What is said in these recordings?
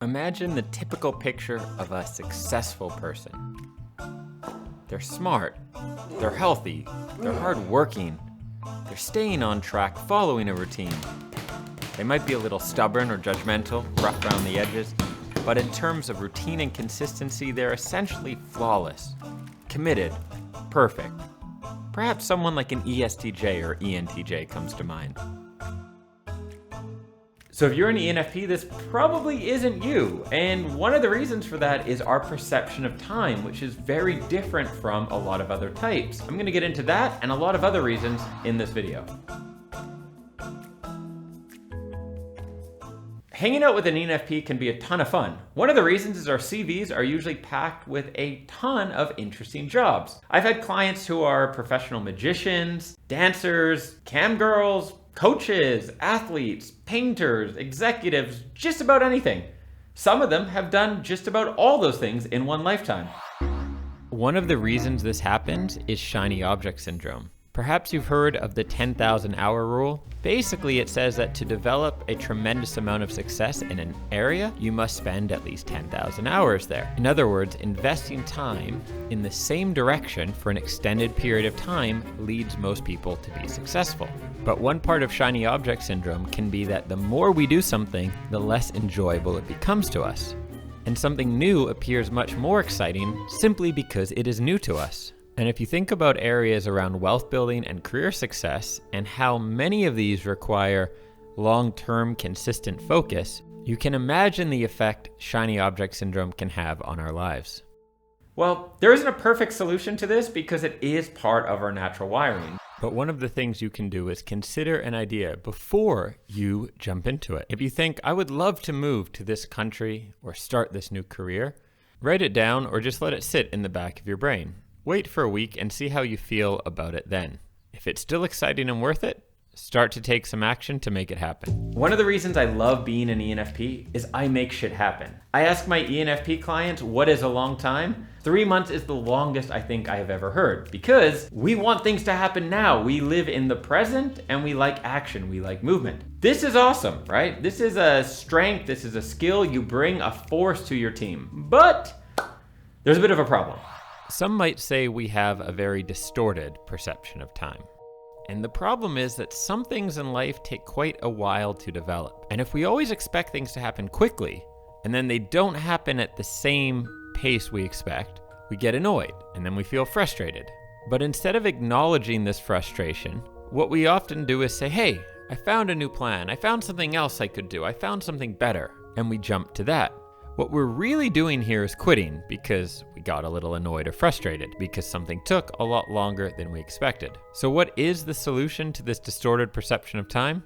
Imagine the typical picture of a successful person. They're smart, they're healthy, they're hardworking, they're staying on track, following a routine. They might be a little stubborn or judgmental, rough around the edges, but in terms of routine and consistency, they're essentially flawless, committed, perfect. Perhaps someone like an ESTJ or ENTJ comes to mind. So if you're an ENFP, this probably isn't you. And one of the reasons for that is our perception of time, which is very different from a lot of other types. I'm gonna get into that and a lot of other reasons in this video. Hanging out with an ENFP can be a ton of fun. One of the reasons is our CVs are usually packed with a ton of interesting jobs. I've had clients who are professional magicians, dancers, cam girls, coaches, athletes, painters, executives, just about anything. Some of them have done just about all those things in one lifetime. One of the reasons this happens is shiny object syndrome. Perhaps you've heard of the 10,000 hour rule. Basically, it says that to develop a tremendous amount of success in an area, you must spend at least 10,000 hours there. In other words, investing time in the same direction for an extended period of time leads most people to be successful. But one part of shiny object syndrome can be that the more we do something, the less enjoyable it becomes to us. And something new appears much more exciting simply because it is new to us. And if you think about areas around wealth building and career success and how many of these require long-term consistent focus, you can imagine the effect shiny object syndrome can have on our lives. Well, there isn't a perfect solution to this because it is part of our natural wiring. But one of the things you can do is consider an idea before you jump into it. If you think, I would love to move to this country or start this new career, write it down or just let it sit in the back of your brain. Wait for a week and see how you feel about it then. If it's still exciting and worth it, start to take some action to make it happen. One of the reasons I love being an ENFP is I make shit happen. I ask my ENFP clients, what is a long time? 3 months is the longest I think I have ever heard because we want things to happen now. We live in the present and we like action, we like movement. This is awesome, right? This is a strength, this is a skill. You bring a force to your team, but there's a bit of a problem. Some might say we have a very distorted perception of time. And the problem is that some things in life take quite a while to develop. And if we always expect things to happen quickly, and then they don't happen at the same pace we expect, we get annoyed, and then we feel frustrated. But instead of acknowledging this frustration, what we often do is say, hey, I found a new plan, I found something else I could do, I found something better, and we jump to that. What we're really doing here is quitting because we got a little annoyed or frustrated because something took a lot longer than we expected. So what is the solution to this distorted perception of time?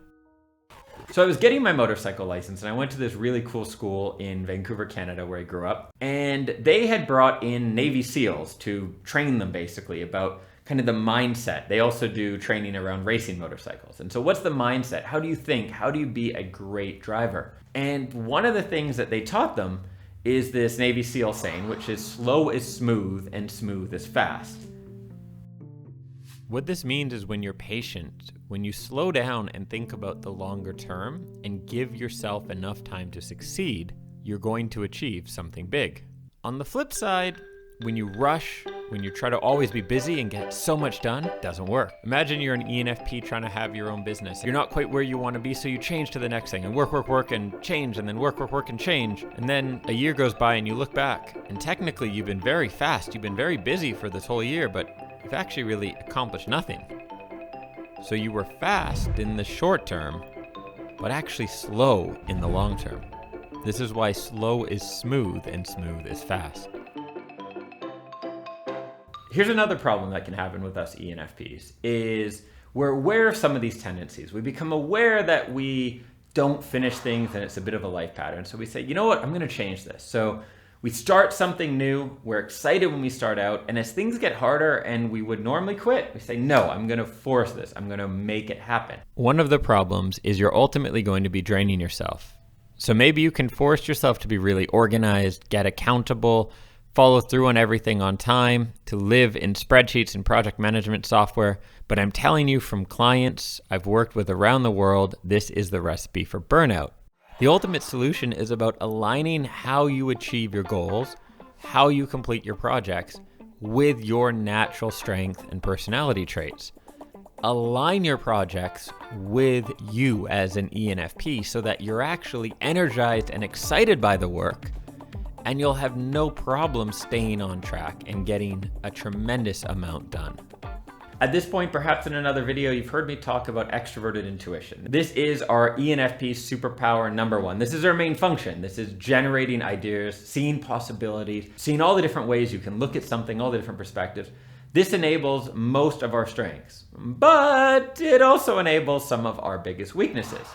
So I was getting my motorcycle license and I went to this really cool school in Vancouver, Canada, where I grew up. And they had brought in Navy SEALs to train them basically about kind of the mindset. They also do training around racing motorcycles. And so what's the mindset? How do you think? How do you be a great driver? And one of the things that they taught them is this Navy SEAL saying, which is slow is smooth and smooth is fast. What this means is when you're patient, when you slow down and think about the longer term and give yourself enough time to succeed, you're going to achieve something big. On the flip side, when you rush, when you try to always be busy and get so much done, it doesn't work. Imagine you're an ENFP trying to have your own business. You're not quite where you want to be, so you change to the next thing and work and change and then work and change. And then a year goes by and you look back and technically you've been very fast. You've been very busy for this whole year, but you've actually really accomplished nothing. So you were fast in the short term, but actually slow in the long term. This is why slow is smooth and smooth is fast. Here's another problem that can happen with us ENFPs is we're aware of some of these tendencies. We become aware that we don't finish things and it's a bit of a life pattern. So we say, you know what, I'm gonna change this. So we start something new, we're excited when we start out, and as things get harder and we would normally quit, we say, no, I'm gonna force this, I'm gonna make it happen. One of the problems is you're ultimately going to be draining yourself. So maybe you can force yourself to be really organized, get accountable, follow through on everything on time, to live in spreadsheets and project management software. But I'm telling you from clients I've worked with around the world, this is the recipe for burnout. The ultimate solution is about aligning how you achieve your goals, how you complete your projects, with your natural strength and personality traits. Align your projects with you as an ENFP so that you're actually energized and excited by the work, and you'll have no problem staying on track and getting a tremendous amount done. At this point, perhaps in another video, you've heard me talk about extroverted intuition. This is our ENFP superpower number one. This is our main function. This is generating ideas, seeing possibilities, seeing all the different ways you can look at something, all the different perspectives. This enables most of our strengths, but it also enables some of our biggest weaknesses.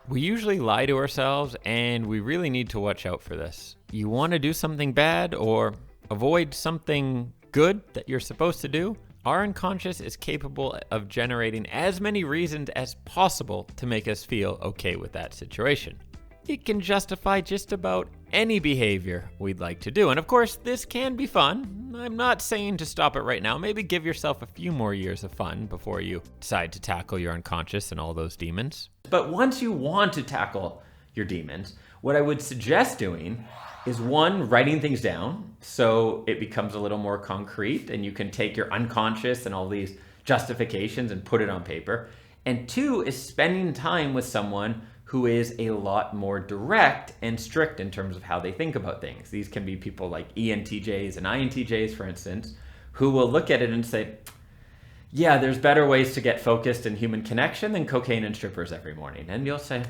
We usually lie to ourselves, and we really need to watch out for this. You want to do something bad or avoid something good that you're supposed to do? Our unconscious is capable of generating as many reasons as possible to make us feel okay with that situation. It can justify just about any behavior we'd like to do. And of course, this can be fun. I'm not saying to stop it right now. Maybe give yourself a few more years of fun before you decide to tackle your unconscious and all those demons. But once you want to tackle your demons, what I would suggest doing is one, writing things down so it becomes a little more concrete and you can take your unconscious and all these justifications and put it on paper. And two is spending time with someone who is a lot more direct and strict in terms of how they think about things. These can be people like ENTJs and INTJs, for instance, who will look at it and say, yeah, there's better ways to get focused in human connection than cocaine and strippers every morning. And you'll say,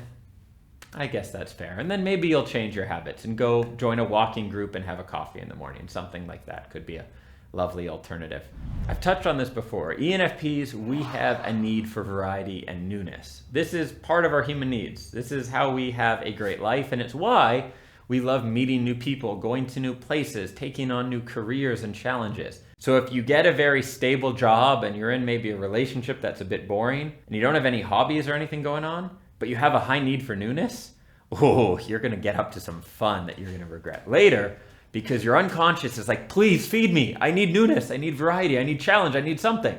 I guess that's fair. And then maybe you'll change your habits and go join a walking group and have a coffee in the morning. Something like that could be a lovely alternative. I've touched on this before. ENFPs, we have a need for variety and newness. This is part of our human needs. This is how we have a great life, and it's why we love meeting new people, going to new places, taking on new careers and challenges. So if you get a very stable job and you're in maybe a relationship that's a bit boring and you don't have any hobbies or anything going on, but you have a high need for newness, oh, you're gonna get up to some fun that you're gonna regret later because your unconscious is like, please feed me. I need newness, I need variety, I need challenge, I need something.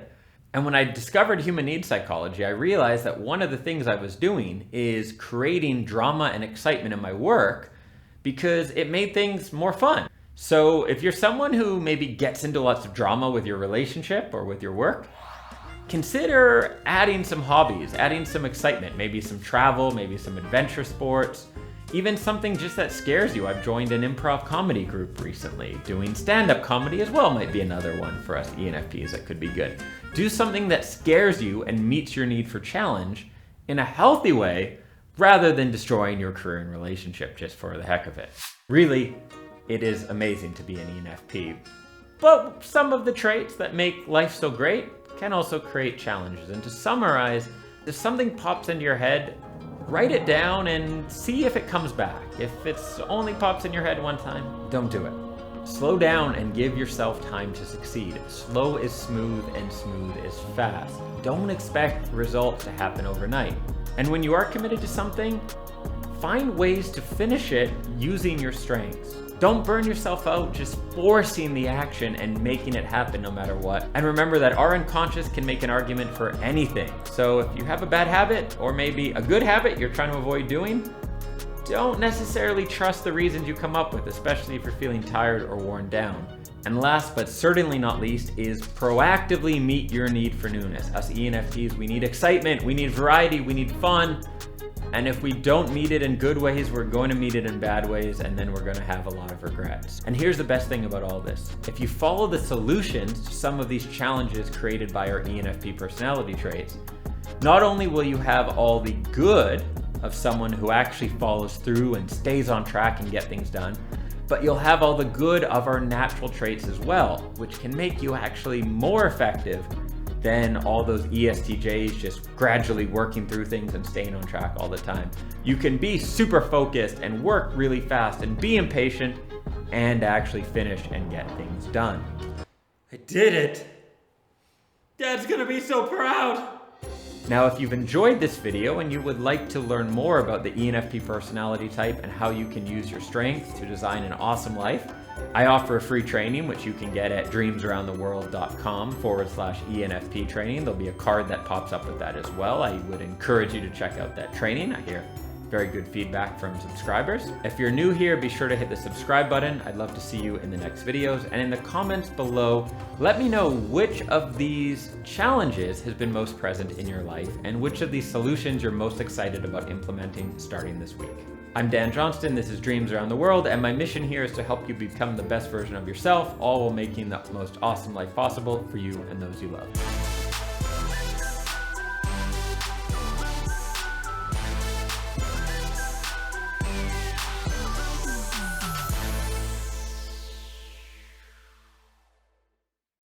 And when I discovered human needs psychology, I realized that one of the things I was doing is creating drama and excitement in my work because it made things more fun. So if you're someone who maybe gets into lots of drama with your relationship or with your work, consider adding some hobbies, adding some excitement, maybe some travel, maybe some adventure sports, even something just that scares you. I've joined an improv comedy group recently. Doing stand-up comedy as well might be another one for us ENFPs that could be good. Do something that scares you and meets your need for challenge in a healthy way rather than destroying your career and relationship just for the heck of it. Really, it is amazing to be an ENFP. But some of the traits that make life so great can also create challenges. And to summarize, if something pops into your head, write it down and see if it comes back. If it's only pops in your head one time, don't do it. Slow down and give yourself time to succeed. Slow is smooth and smooth is fast. Don't expect results to happen overnight. And when you are committed to something, find ways to finish it using your strengths. Don't burn yourself out just forcing the action and making it happen no matter what. And remember that our unconscious can make an argument for anything. So if you have a bad habit or maybe a good habit you're trying to avoid doing, don't necessarily trust the reasons you come up with, especially if you're feeling tired or worn down. And last but certainly not least is proactively meet your need for newness. Us ENFPs, we need excitement, we need variety, we need fun. And if we don't meet it in good ways, we're going to meet it in bad ways, and then we're going to have a lot of regrets. And here's the best thing about all this. If you follow the solutions to some of these challenges created by our ENFP personality traits, not only will you have all the good of someone who actually follows through and stays on track and get things done, but you'll have all the good of our natural traits as well, which can make you actually more effective than all those ESTJs just gradually working through things and staying on track all the time. You can be super focused and work really fast and be impatient and actually finish and get things done. I did it! Dad's gonna be so proud! Now, if you've enjoyed this video and you would like to learn more about the ENFP personality type and how you can use your strengths to design an awesome life, I offer a free training, which you can get at dreamsaroundtheworld.com/ENFP training. There'll be a card that pops up with that as well. I would encourage you to check out that training. I hear very good feedback from subscribers. If you're new here, be sure to hit the subscribe button. I'd love to see you in the next videos. And in the comments below, let me know which of these challenges has been most present in your life and which of these solutions you're most excited about implementing starting this week. I'm Dan Johnston, this is Dreams Around the World, and my mission here is to help you become the best version of yourself, all while making the most awesome life possible for you and those you love.